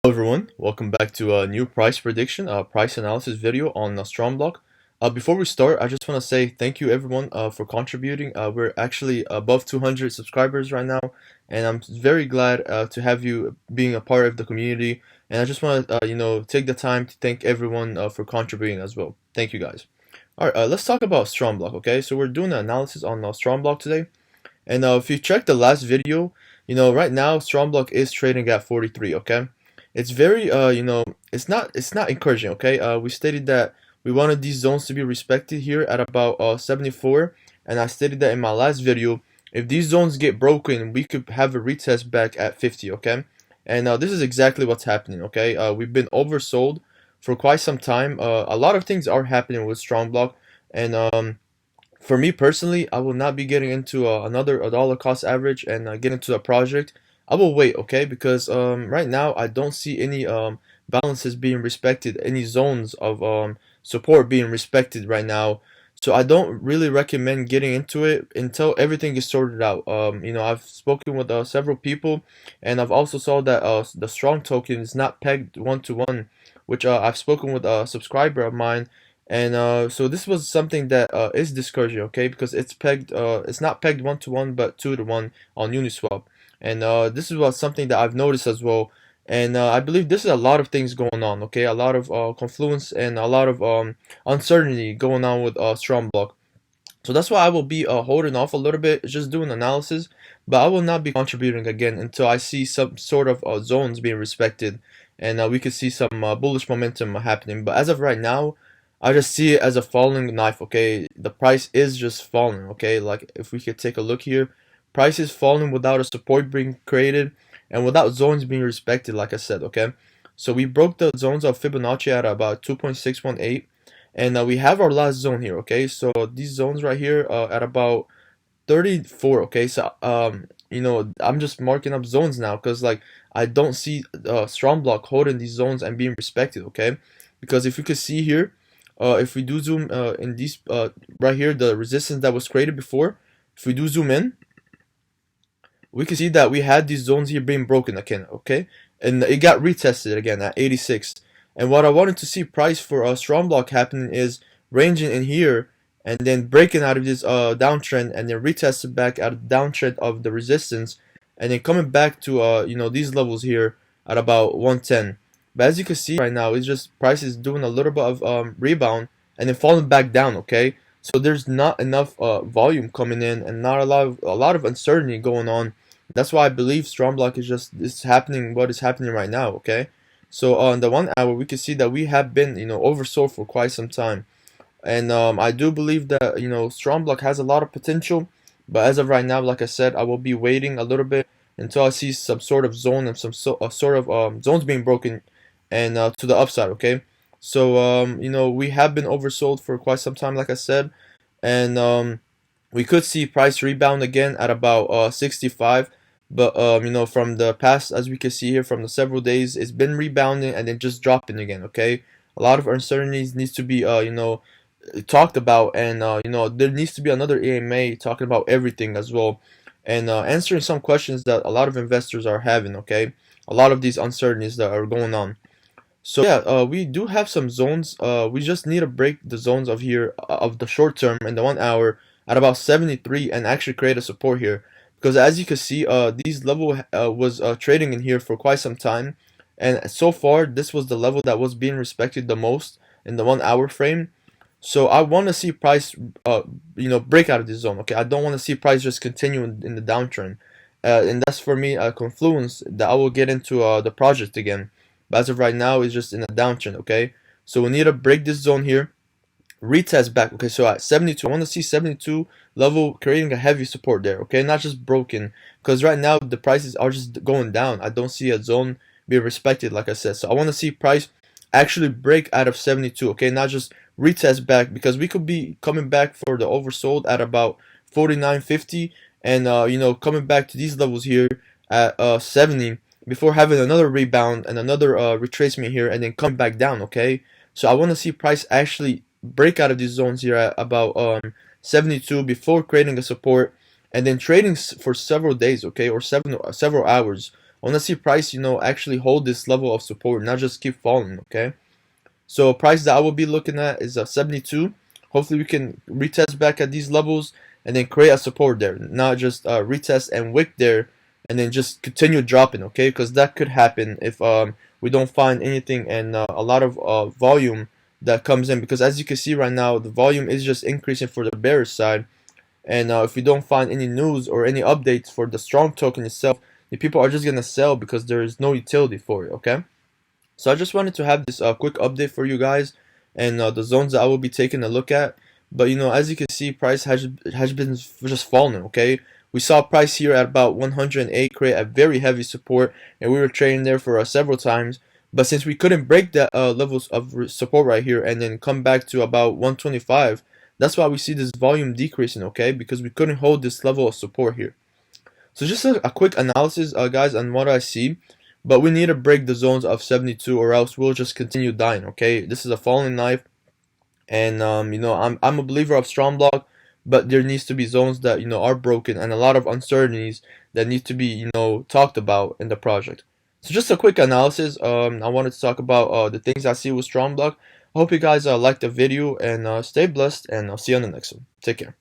Hello everyone, welcome back to a new price prediction, price analysis video on StrongBlock. Before we start, I just want to say thank you everyone for contributing. We're actually above 200 subscribers right now, and I'm very glad to have you being a part of the community. And I just want to, take the time to thank everyone for contributing as well. Thank you guys. All right, let's talk about StrongBlock. Okay, so we're doing an analysis on StrongBlock today, and if you check the last video, right now StrongBlock is trading at 43. Okay. It's very it's not encouraging. Okay, we stated that we wanted these zones to be respected here at about 74, and I stated that in my last video. If these zones get broken, we could have a retest back at 50. Okay, and this is exactly what's happening. Okay, we've been oversold for quite some time. A lot of things are happening with StrongBlock, and for me personally, I will not be getting into another dollar cost average and get into a project. I will wait, okay? Because right now I don't see any balances being respected, any zones of support being respected right now. So I don't really recommend getting into it until everything is sorted out. I've spoken with several people, and I've also saw that the strong token is not pegged one to one, which I've spoken with a subscriber of mine, and so this was something that is discouraging, okay? Because it's not pegged one to one, but 2 to 1 on Uniswap. And this is something that I've noticed as well, and I believe this is a lot of things going on. Okay, a lot of confluence and a lot of uncertainty going on with StrongBlock. So that's why I will be holding off a little bit, just doing analysis, but I will not be contributing again until I see some sort of zones being respected, and we could see some bullish momentum happening. But as of right now, I just see it as a falling knife. Okay, the price is just falling. Okay, like if we could take a look here, price is falling without a support being created and without zones being respected, like I said. Okay, so we broke the zones of Fibonacci at about 2.618, and we have our last zone here. Okay, so these zones right here at about 34. Okay, so I'm just marking up zones now because like I don't see StrongBlock holding these zones and being respected. Okay, because if you could see here, if we do zoom in these right here, the resistance that was created before, if we do zoom in, we can see that we had these zones here being broken again. Okay, and it got retested again at 86. And what I wanted to see price for a StrongBlock happening is ranging in here and then breaking out of this downtrend and then retested back out of the downtrend of the resistance, and then coming back to these levels here at about 110. But as you can see right now, it's just price is doing a little bit of rebound and then falling back down. Okay, so there's not enough volume coming in and not a lot of uncertainty going on. That's why I believe StrongBlock is happening what is happening right now. Okay, so on the 1 hour we can see that we have been oversold for quite some time, and I do believe that StrongBlock has a lot of potential, but as of right now, like I said, I will be waiting a little bit until I see some sort of zone and some sort of zones being broken and to the upside. Okay, so we have been oversold for quite some time, like I said, and we could see price rebound again at about 65. But from the past, as we can see here from the several days, it's been rebounding and then just dropping again. Okay, a lot of uncertainties needs to be talked about, and there needs to be another AMA talking about everything as well, and answering some questions that a lot of investors are having. Okay, a lot of these uncertainties that are going on. So yeah, we do have some zones. We just need to break the zones of here of the short term and the 1 hour at about 73 and actually create a support here. Because as you can see, these level was trading in here for quite some time, and so far this was the level that was being respected the most in the 1 hour frame. So I want to see price, break out of this zone. Okay, I don't want to see price just continue in the downtrend, and that's for me a confluence that I will get into the project again. But as of right now, it's just in a downtrend. Okay, so we need to break this zone here, retest back. Okay, so at 72, I want to see 72 level creating a heavy support there. Okay, not just broken, because right now the prices are just going down. I don't see a zone being respected, like I said. So I want to see price actually break out of 72. Okay, not just retest back, because we could be coming back for the oversold at about 49.50, and coming back to these levels here at 70 before having another rebound and another retracement here and then come back down. Okay, so I want to see price actually break out of these zones here at about 72 before creating a support and then trading for several days, okay, or several hours I want to see price, actually hold this level of support, not just keep falling, okay? So price that I will be looking at is 72. Hopefully we can retest back at these levels and then create a support there, not just retest and wick there and then just continue dropping, okay? Because that could happen if we don't find anything and a lot of volume that comes in, because as you can see right now, the volume is just increasing for the bearish side. And if we don't find any news or any updates for the strong token itself, the people are just gonna sell because there is no utility for it, okay? So I just wanted to have this quick update for you guys and the zones that I will be taking a look at. But as you can see, price has been just falling, okay? We saw price here at about 108 create a very heavy support, and we were trading there for several times. But since we couldn't break that levels of support right here and then come back to about 125, that's why we see this volume decreasing, okay? Because we couldn't hold this level of support here. So just a quick analysis, guys, on what I see. But we need to break the zones of 72 or else we'll just continue dying, okay? This is a falling knife. And, I'm a believer of StrongBlock, but there needs to be zones that, are broken and a lot of uncertainties that need to be, talked about in the project. So just a quick analysis. I wanted to talk about the things I see with StrongBlock. I hope you guys liked the video and stay blessed, and I'll see you on the next one. Take care.